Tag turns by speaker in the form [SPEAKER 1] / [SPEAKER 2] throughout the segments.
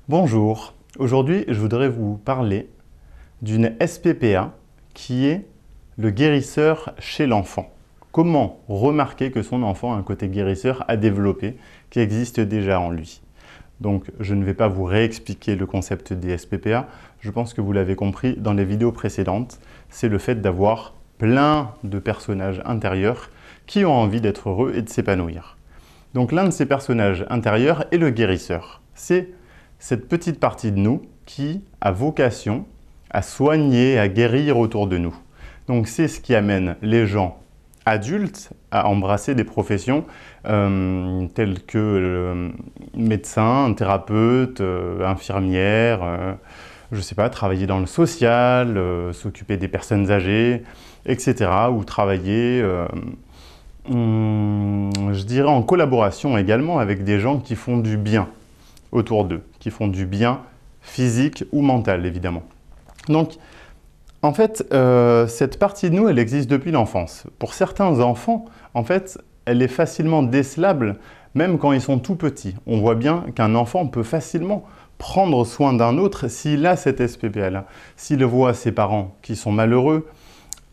[SPEAKER 1] Bonjour, aujourd'hui je voudrais vous parler d'une SPPA qui est le guérisseur chez l'enfant. Comment remarquer que son enfant a un côté guérisseur à développer qui existe déjà en lui? Donc je ne vais pas vous réexpliquer le concept des SPPA, je pense que vous l'avez compris dans les vidéos précédentes, c'est le fait d'avoir plein de personnages intérieurs qui ont envie d'être heureux et de s'épanouir. Donc l'un de ces personnages intérieurs est le guérisseur. C'est cette petite partie de nous qui a vocation à soigner, à guérir autour de nous. Donc c'est ce qui amène les gens adultes à embrasser des professions telles que médecin, thérapeute, infirmière, je ne sais pas, travailler dans le social, s'occuper des personnes âgées, etc. ou travailler je dirais en collaboration également avec des gens qui font du bien autour d'eux, qui font du bien physique ou mental évidemment. Donc en fait, cette partie de nous, elle existe depuis l'enfance. Pour certains enfants, en fait, elle est facilement décelable même quand ils sont tout petits. On voit bien qu'un enfant peut facilement prendre soin d'un autre s'il a cette SPPA-là. S'il voit ses parents qui sont malheureux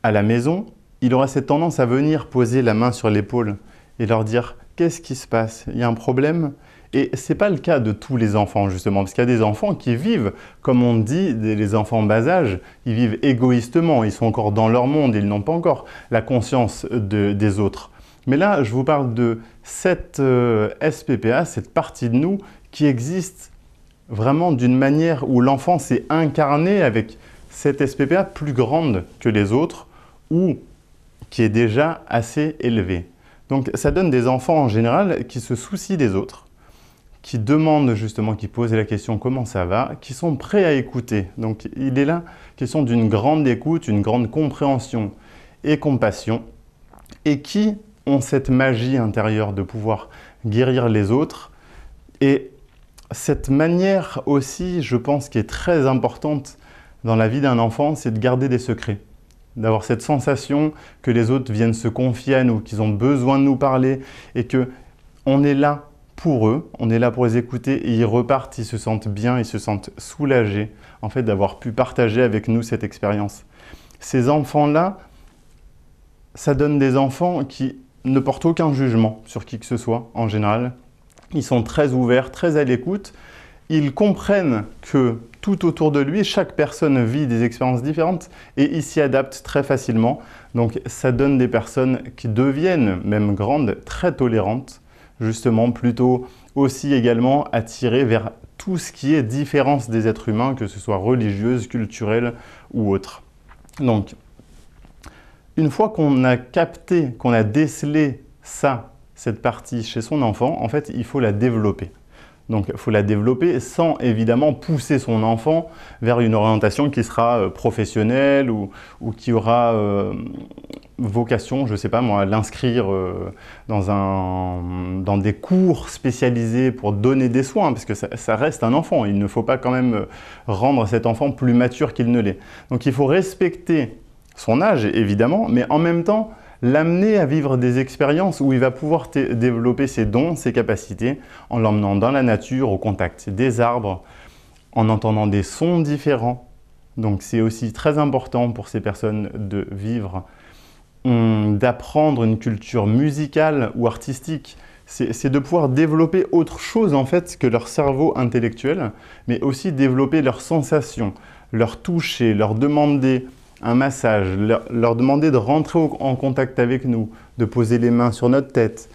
[SPEAKER 1] à la maison, il aura cette tendance à venir poser la main sur l'épaule et leur dire « Qu'est-ce qui se passe? Il y a un problème ?» Et ce n'est pas le cas de tous les enfants justement, parce qu'il y a des enfants qui vivent, comme on dit, les enfants bas âge, ils vivent égoïstement, ils sont encore dans leur monde, ils n'ont pas encore la conscience des autres. Mais là, je vous parle de cette SPPA, cette partie de nous qui existe vraiment d'une manière où l'enfant s'est incarné avec cette SPPA plus grande que les autres, ou qui est déjà assez élevée. Donc ça donne des enfants en général qui se soucient des autres, qui demandent justement, qui posent la question comment ça va, qui sont prêts à écouter. Donc il est là question d'une grande écoute, une grande compréhension et compassion, et qui ont cette magie intérieure de pouvoir guérir les autres. Et cette manière aussi, je pense, qui est très importante dans la vie d'un enfant, c'est de garder des secrets. D'avoir cette sensation que les autres viennent se confier à nous, qu'ils ont besoin de nous parler et qu'on est là pour eux, on est là pour les écouter et ils repartent, ils se sentent bien, ils se sentent soulagés en fait d'avoir pu partager avec nous cette expérience. Ces enfants-là, ça donne des enfants qui ne portent aucun jugement sur qui que ce soit en général. Ils sont très ouverts, très à l'écoute. Ils comprennent que tout autour de lui, chaque personne vit des expériences différentes et ils s'y adaptent très facilement. Donc ça donne des personnes qui deviennent, même grandes, très tolérantes, justement plutôt aussi également attirées vers tout ce qui est différence des êtres humains, que ce soit religieuse, culturelle ou autre. Donc, une fois qu'on a capté, qu'on a décelé ça, cette partie chez son enfant, en fait, il faut la développer. Donc, il faut la développer sans évidemment pousser son enfant vers une orientation qui sera professionnelle ou qui aura vocation, je ne sais pas moi, à l'inscrire dans des cours spécialisés pour donner des soins, parce que ça reste un enfant. Il ne faut pas quand même rendre cet enfant plus mature qu'il ne l'est. Donc, il faut respecter son âge, évidemment, mais en même temps, l'amener à vivre des expériences où il va pouvoir développer ses dons, ses capacités, en l'emmenant dans la nature, au contact des arbres, en entendant des sons différents. Donc c'est aussi très important pour ces personnes de vivre, d'apprendre une culture musicale ou artistique. C'est de pouvoir développer autre chose en fait que leur cerveau intellectuel, mais aussi développer leurs sensations, leur toucher, leur demander un massage, leur demander de rentrer en contact avec nous, de poser les mains sur notre tête,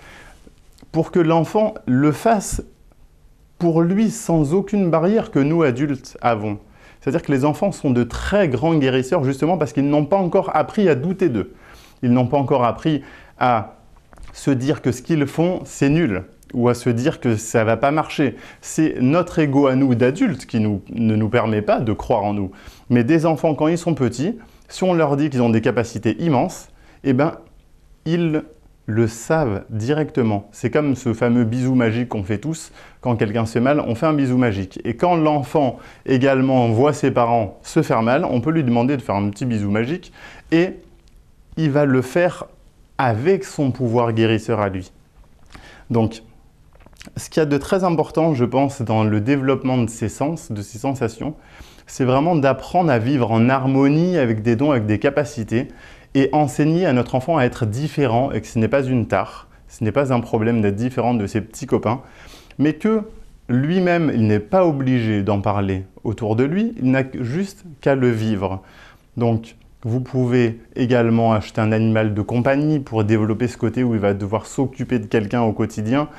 [SPEAKER 1] pour que l'enfant le fasse pour lui sans aucune barrière que nous adultes avons. C'est-à-dire que les enfants sont de très grands guérisseurs justement parce qu'ils n'ont pas encore appris à douter d'eux. Ils n'ont pas encore appris à se dire que ce qu'ils font, c'est nul, ou à se dire que ça ne va pas marcher. C'est notre ego à nous d'adultes qui ne nous permet pas de croire en nous. Mais des enfants, quand ils sont petits, si on leur dit qu'ils ont des capacités immenses, eh ben, ils le savent directement. C'est comme ce fameux bisou magique qu'on fait tous. Quand quelqu'un se fait mal, on fait un bisou magique. Et quand l'enfant également voit ses parents se faire mal, on peut lui demander de faire un petit bisou magique et il va le faire avec son pouvoir guérisseur à lui. Donc, Ce qu'il y a de très important, je pense, dans le développement de ces sens, de ces sensations, c'est vraiment d'apprendre à vivre en harmonie avec des dons, avec des capacités, et enseigner à notre enfant à être différent et que ce n'est pas une tare, ce n'est pas un problème d'être différent de ses petits copains, mais que lui-même, il n'est pas obligé d'en parler autour de lui, il n'a juste qu'à le vivre. Donc, vous pouvez également acheter un animal de compagnie pour développer ce côté où il va devoir s'occuper de quelqu'un au quotidien,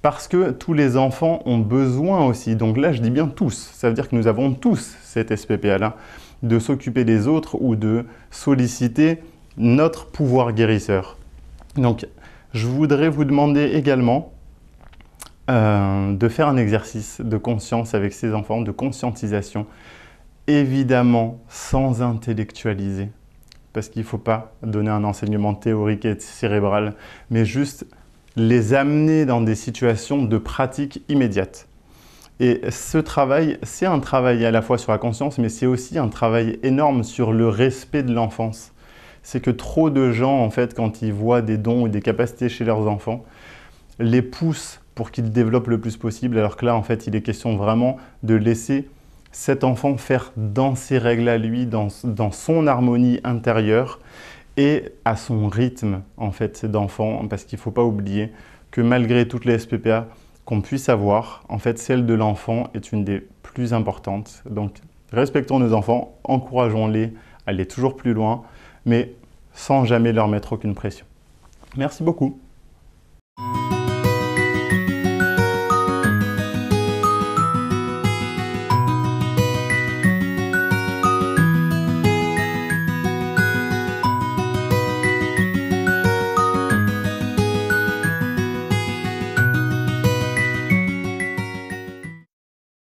[SPEAKER 1] parce que tous les enfants ont besoin aussi, donc là je dis bien tous, ça veut dire que nous avons tous cette SPPA-là, de s'occuper des autres ou de solliciter notre pouvoir guérisseur. Donc je voudrais vous demander également de faire un exercice de conscience avec ces enfants, de conscientisation, évidemment sans intellectualiser, parce qu'il ne faut pas donner un enseignement théorique et cérébral, mais juste les amener dans des situations de pratique immédiate. Et ce travail, c'est un travail à la fois sur la conscience, mais c'est aussi un travail énorme sur le respect de l'enfance. C'est que trop de gens, en fait, quand ils voient des dons ou des capacités chez leurs enfants, les poussent pour qu'ils développent le plus possible, alors que là, en fait, il est question vraiment de laisser cet enfant faire dans ses règles à lui, dans son harmonie intérieure, et à son rythme en fait d'enfant, parce qu'il ne faut pas oublier que malgré toutes les SPPA qu'on puisse avoir, en fait celle de l'enfant est une des plus importantes. Donc respectons nos enfants, encourageons-les à aller toujours plus loin, mais sans jamais leur mettre aucune pression. Merci beaucoup.